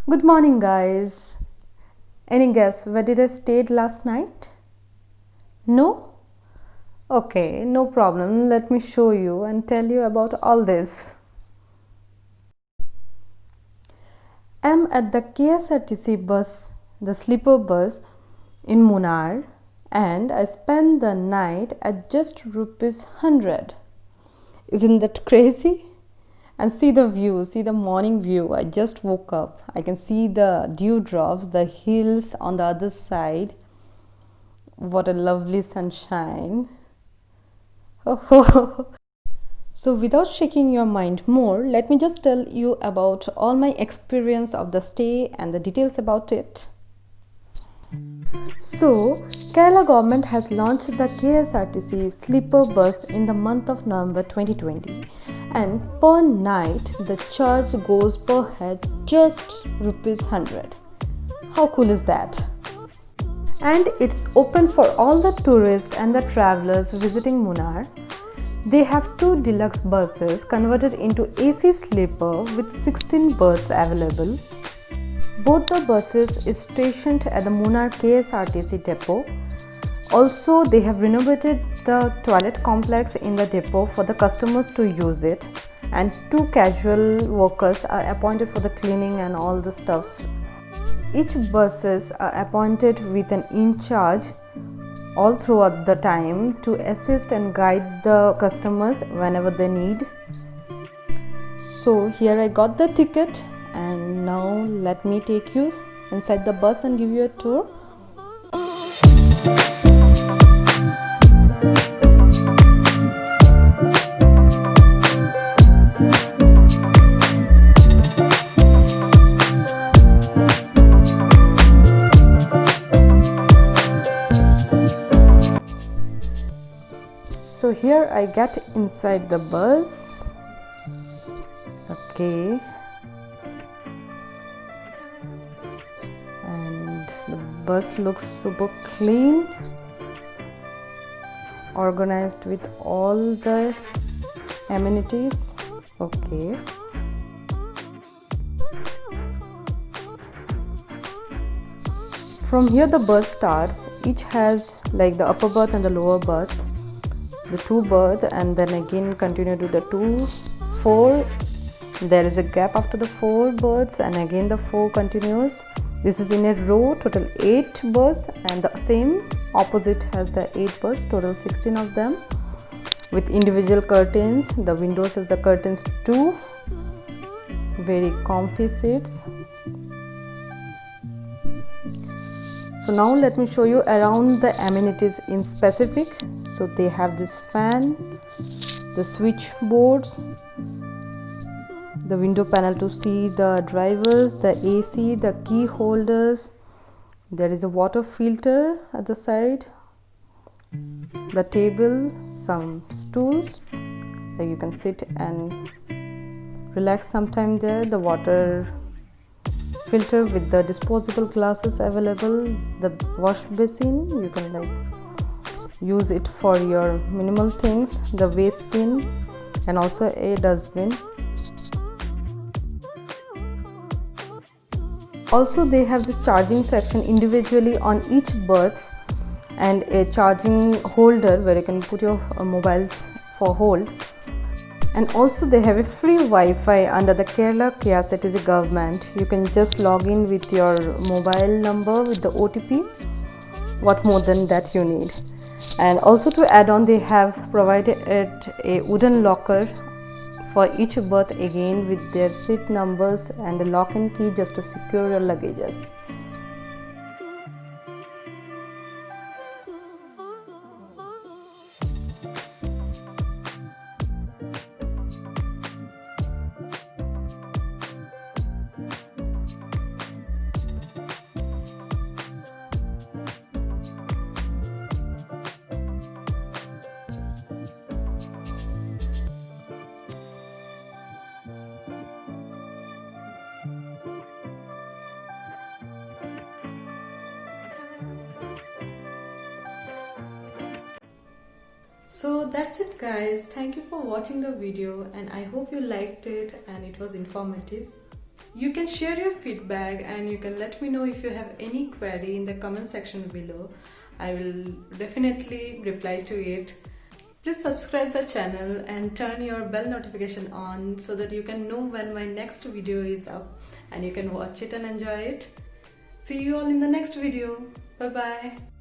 Good morning, guys. Any guess where did I stayed last night? No? Okay, no problem. Let me show you and tell you about all this. I'm at the KSRTC bus, the sleeper bus in Munnar, and I spent the night at just rupees 100. Isn't that crazy? And see the view, see the morning view. I just woke up. I can see the dewdrops, the hills on the other side. What a lovely sunshine. So without shaking your mind more, let me just tell you about all my experience of the stay and the details about it. So, Kerala government has launched the KSRTC sleeper bus in the month of November 2020, and per night the charge goes per head just rupees 100. How cool is that? And it's open for all the tourists and the travelers visiting Munnar. They have two deluxe buses converted into AC sleeper with 16 berths available. Both the buses is stationed at the Munnar KSRTC depot. Also, they have renovated the toilet complex in the depot for the customers to use it, and two casual workers are appointed for the cleaning and all the stuffs. Each buses are appointed with an in charge all throughout the time to assist and guide the customers whenever they need. So here I got the ticket, and now let me take you inside the bus and give you a tour. So here I get inside the bus. Okay. And the bus looks super clean, organized with all the amenities. Okay. From here the bus starts. Each has like the upper berth and the lower berth, the two berths, and then again continue to the 4. There is a gap after the 4 berths, and again the 4 continues. This is in a row, total 8 berths, and the same opposite has the 8 berths, total 16 of them, with individual curtains. The windows has the curtains too. Very comfy seats. So now let me show you around the amenities in specific. So they have this fan, the switchboards, the window panel to see the drivers, the AC, the key holders. There is a water filter at the side, the table, some stools that you can sit and relax sometime there, the water filter with the disposable glasses available, the wash basin, you can like use it for your minimal things, the waste bin, and also a dustbin. Also they have this charging section individually on each berth, and a charging holder where you can put your mobiles for hold. And also they have a free Wi-Fi under the Kerala KSRTC government. You can just log in with your mobile number with the OTP. What more than that you need? And also to add on, they have provided a wooden locker for each berth, again with their seat numbers and a lock and key just to secure your luggages. So that's it, guys. Thank you for watching the video, and I hope you liked it and it was informative. You can share your feedback and you can let me know if you have any query in the comment section below. I will definitely reply to it. Please subscribe the channel and turn your bell notification on so that you can know when my next video is up and you can watch it and enjoy it. See you all in the next video. Bye bye.